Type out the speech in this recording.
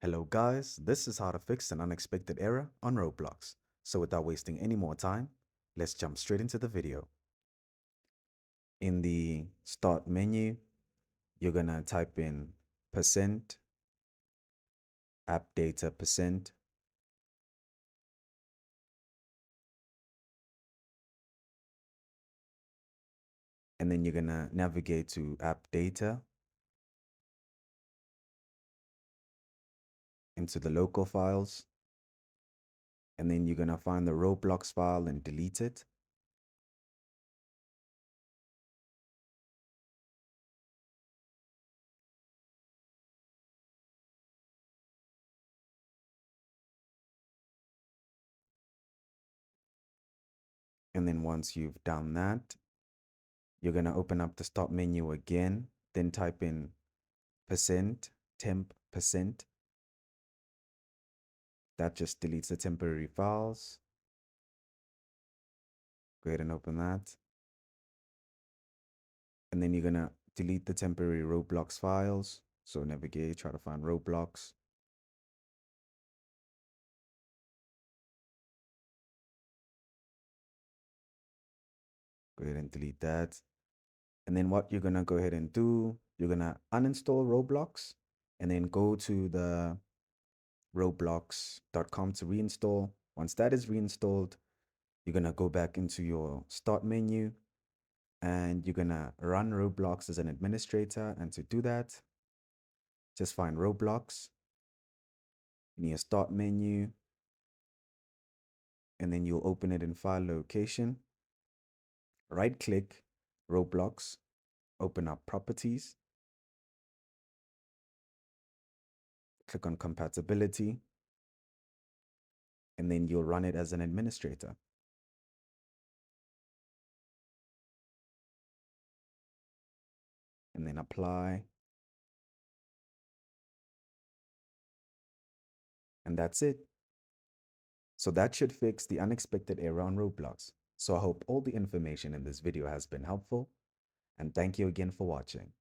Hello guys, this is how to fix an unexpected error on Roblox. So without wasting any more time, let's jump straight into the video. In the start menu, you're gonna type in percent, app data percent, and then you're gonna navigate to app data into the local files, and then you're gonna find the Roblox file and delete it. And then once you've done that, you're gonna open up the start menu again, then type in percent, temp percent. That just deletes the temporary files. Go ahead and open that. And then you're going to delete the temporary Roblox files. So navigate, try to find Roblox. Go ahead and delete that. And then what you're going to go ahead and do, you're going to uninstall Roblox and then go to the roblox.com to reinstall. Once that is reinstalled, you're going to go back into your start menu and you're going to run Roblox as an administrator. And to do that, just find Roblox in your start menu, and then you'll open it in file location. Right click Roblox, open up properties, click on compatibility, and then you'll run it as an administrator. And then apply. And that's it. So that should fix the unexpected error on Roblox. So I hope all the information in this video has been helpful, and thank you again for watching.